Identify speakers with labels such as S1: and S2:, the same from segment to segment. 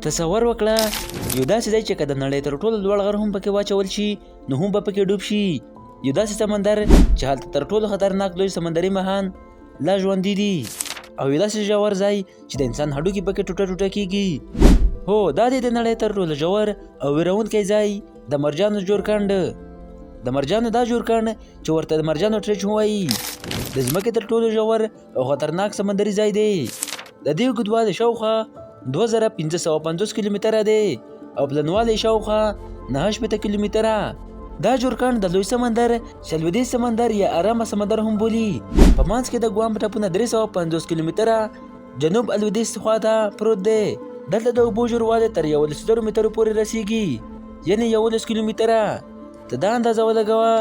S1: تصور وکړه یو داسې ځای چې که د نړۍ تر ټولو لوړ غر هم پکې واچول شي نو هم به پکې ډوب شي. یو داسې سمندر چې هلته تر ټولو خطرناک لوی سمندري ماهیان لا ژوندي دي، او یو داسې ژور ځای چې د انسان هډوکي پکې ټوټه ټوټه کیږي. هو دا دی د نړۍ تر ټولو ژور او ویرونکی ځای د مرجانو جورکند. د مرجانو دا جورکند چې ورته د مرجانو ټریچ وایي د ځمکې تر ټولو ژور او خطرناک سمندري ځای دی. د دې اوږدوالی شاوخوا 2550 کیلومتره دی او پلنوالی شاوخوا 9 کیلومتره. دا جورکند د لوی سمندر، شلودي سمندر یا ارامه سمندر هم بولي. په منځ کې د ګوام ټاپونه 350 کیلومتره جنوب الودیځ خواته پروت دی. دلته د اوبو ژوروالی تر 11 مترو پورې رسیږي، یعنې 11 کیلومتره. ته دا اندازه ولګوه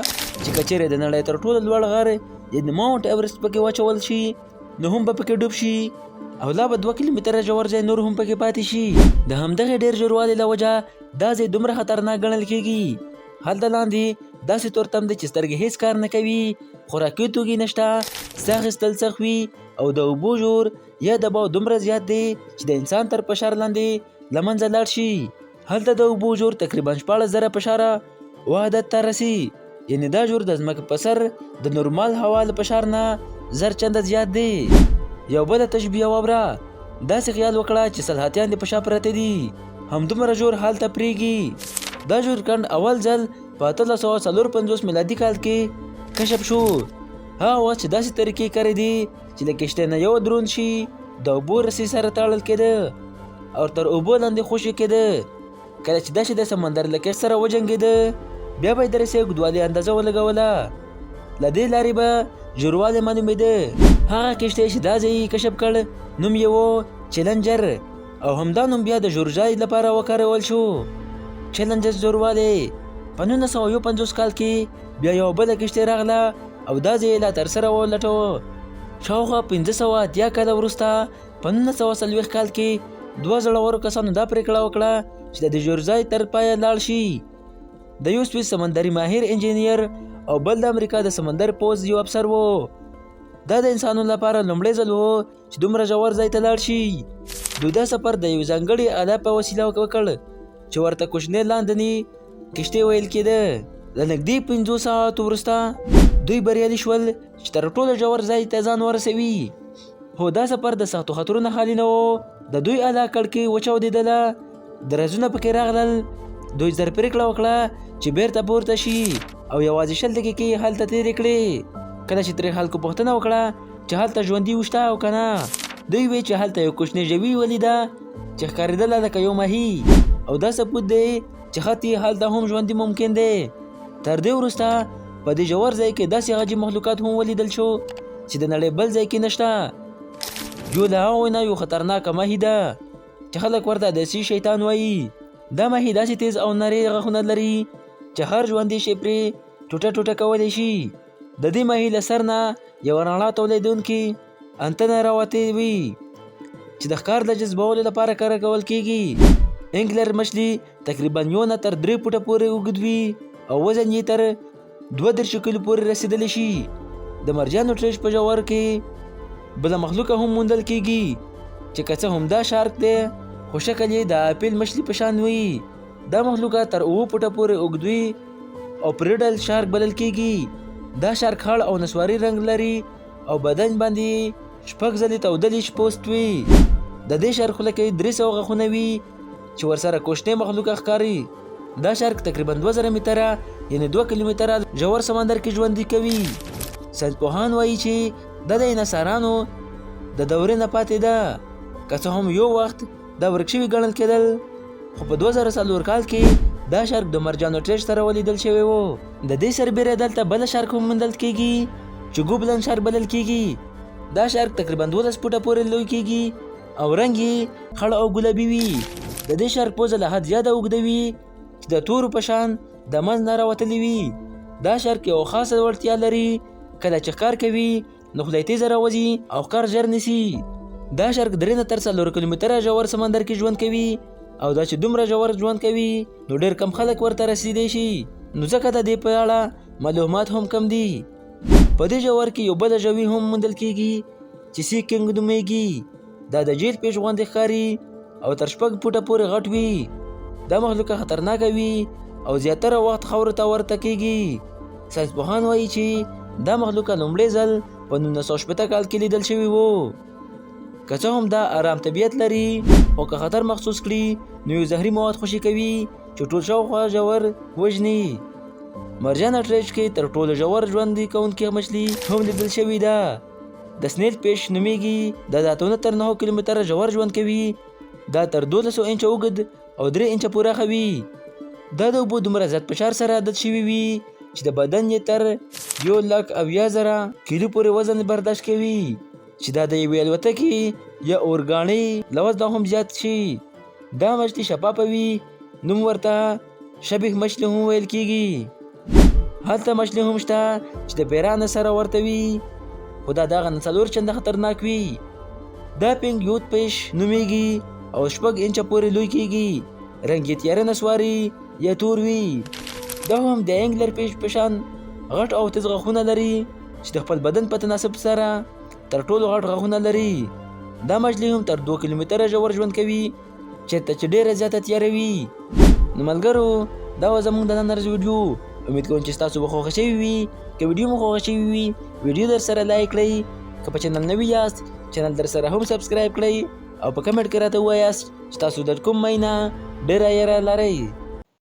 S1: چې که چیرې د نړۍ تر ټولو لوړ غر یعنې ماونټ ایورسټ پکې واچول شي نو هم به پکې ډوب شي، او لا به 2 کیلومتره ژور ځای نور هم پکې پاتې شي. د همدغې ډېر ژوروالي له وجه دا ځای دومره خطرناک ګڼل کېږي. هلته لاندې داسې تورتم دی چې سترګې هیڅ کار نه کوي، خوراکي توکي نشته، ساه اخیستل سخت وي، او د اوبو ژور یا دباو دومره زیات دی چې د انسان تر فشار لاندې له منځه لاړ شي. هلته د اوبو ژور تقریبا 14,000 فشاره وحدت ته رسي، یعنې دا ژور د ځمکې په سر د نورمال هوا له فشار نه 1000 چنده زیات دی. یو بله تشبیه واوره، داسې خیال وکړه چې سلحاتیان دې په شا پرته دي، همدومره ژور هلته پرېږي. دا جورکند اول ځل په 1854 میلادي کال کې کشف شو. هغه وخت چې داسې طریقې کارې دي چې له کشتۍ نه یو درون شي د اوبو رسۍ سره تړل کېده او تر اوبو لاندې خوشې کېده. کله چې داسې د سمندر له کشت سره وجنګېده بیا به یې د رسۍ اوږدوالي اندازه ولګوله. له دې لارې به ژوروالی معلومېده. هغه کشتۍ چې دا ځای کشف کړ نوم یې و چیلنجر، او همدا نوم بیا د ژورځای لپاره وکارول شو. چیلنجر ژوروالی په 1951 کال کې بیا یو بله کشتۍ راغله او دا ځای لا تر سره ولټوه. شاوخوا 580 کاله وروسته په 1940 کال کې 2 زړورو کسانو دا پرېکړه وکړه چې د دې ژورځای تر پایه لاړ شي. د یو سویس سمندري ماهر انجینیر او بل د امریکا د سمندر پوځ یو افسر و. دا د انسانانو لپاره لومړی ځل و چې دومره ژور ځای ته لاړ شي. دوی دا سفر د یو ځانګړي آله په وسیله وکړ چې ورته کوچنۍ لاندنۍ کشتۍ ویل کېده. له نږدې 5 ساعتو وروسته دوی بریالي شول چې تر ټولو ژور ځای ته ځان ورسوي. هو دا سفر د سختو خطرونو خالي نه و. د دوی آله کړکۍ وچاودېدله، درزونه پکې راغلل. دوی زر پرېکړه وکړه چې بیرته پورته شي او یوازې 20 دقیقې هلته تېرې کړې. کله چې ترې خلکو پوښتنه وکړه چې هلته ژوندي وشته او که نه، دوی وی چې هلته یو کوچنۍ ژوي ولیده چې ښکارېدله لکه یو ماهي، او دا ثبوت دی چې حتی هلته هم ژوندي ممکن دی. تر دې وروسته په دې ژور ځای کې داسې عجیب مخلوقات هم ولیدل شو چې د نړۍ بل ځای کې نشته. یو له هغوی نه یو خطرناکه ماهي ده چې خلک ورته د سی شیطان وایي. دا ماهي داسې تیز او نري غاښونه لري چې هر ژوندی شی پرې ټوټه ټوټه کولی شي. د دې ماهي له سر نه یوه رڼا تولیدونکې انتنه راوتې وي چې د ښکار د جذبولو لپاره کارول کېږي. انګلر مچھلي تقریبا 1 نه تر 3 فوټه پورې اوږد وي او وزن یې تر 32 کیلو پورې رسېدلی شي. د مرجانو ټریچ په ژور کې بله مخلوقه هم موندل کېږي چې که څه هم دا شارک دی خو شکل یې د اپل مچھلي په شان وي. دا مخلوقه تر 7 فوټه پورې اوږد وي او پریډل شارک بلل کېږي. دا شارک خړ او نسواري رنګ لري او بدن باندې 6 ځلې تودلی پوست وي. د دې شارک خوله کې 300 غاښونه وي چې ورسره کوچنی مخلوقه ښکاري. دا شارک تقریبا 2000 متره یعنې 2 کیلومتره ژور سمندر کې ژوندي کوي. ساینسپوهان وایي چې دا د انحصارانو د دورې نه پاتې ده، که څه هم یو وخت دا ورک شوي ګڼل کېدل، خو په 2004 کال کې دا شارک د مرجانو ټریچ سره ولیدل شوی و. د دې سربیره دلته بله شارک هم موندل کېږي چې ګوبلن شارک بلل کېږي. دا شارک تقریبا 12 فوټه پورې لوی کېږي او رنګ یې خړ او ګلابي وي. د دې شارک پوزه له حد زیاته اوږده وي چې د تورو په شان د منځ نه راوتلي وي. دا شارک یو خاصه وړتیا لري، کله چې ښکار کوي نو خوله یې تیزه راوځي او ښکار ژر نیسي. دا شارک 3 نه تر 4 کیلومتره ژور سمندر کې ژوند کوي، او دا چې دومره ژور ژوند کوي نو ډېر کم خلک ورته رسیدی شي، نو ځکه د دې په اړه معلومات هم کم دي. په دې ژور کې یو بله ژوي هم موندل کېږي چې سی کنګ نومیږي. دا د جیل پیش غوندې ښکاري او تر 6 فوټه پورې غټ وي. دا مخلوقه خطرناکه وي او زیاتره وخت خاورو ته ورته کیږي. ساینسپوهان وایي چې دا مخلوقه لومړی ځل په 1960 کال کې لیدل شوي وو. که څه هم دا آرام طبیعت لري خو که خطر محسوس کړي نو یو زهري مواد خوشې کوي چې ټول شاوخوا ژور وژني. مرجان اټریچ کې تر ټولو ژور ژوندي کوونکې مچھلي هم لیدل شوې ده. د سنیل فیش نومیږي. دا د 9 کیلومتره ژور ژوند کوي. دا تر 1200 انچه اوږد او 3 انچه پراخه وي. دا د اوبو دومره زیات فشار سره عادت شوي وي چې د بدن یې تر 1,80,000 کیلو پورې وزن برداشت کوي چې دا د یوې الوتکې یا اورګاڼۍ له وزنه هم زیات شي. دا مچھلي شفافه وي. نوم ورته شبیه مچھلي هم ویل کیږي. هلته مچھلي هم شته چې د پیرانو سره ورته وي خو دا دغه نه 4 چنده خطرناک وي. دا پینګ یوت فیش نومیږي او 6 انچه پورې لوی کیږي. رنګ یې تیاره نسواري یا تور وي. دا هم د انګلر فیش په شان غټ او تیز غاښونه لري چې د خپل بدن په تناسب سره تر ټولو غټ غاښونه لري. دا مچھلي هم تر 2 کیلومتره ژور ژوند کوي چېرته چې ډېره زیاته تیاره وي. نو ملګرو دا و زموږ د نن ورځ ویډیو. امید کوم چې تاسو به خوښه شوي وي. که ویډیو مو خوښه شوي وي ویډیو در سره لایک کړئ. که په چینل نوي یاست چینل در سره هم سبسکرایب کړئ او په کمنټ کې راته ووایاست چې تاسو د کوم مینه ډېره یاره لرئ.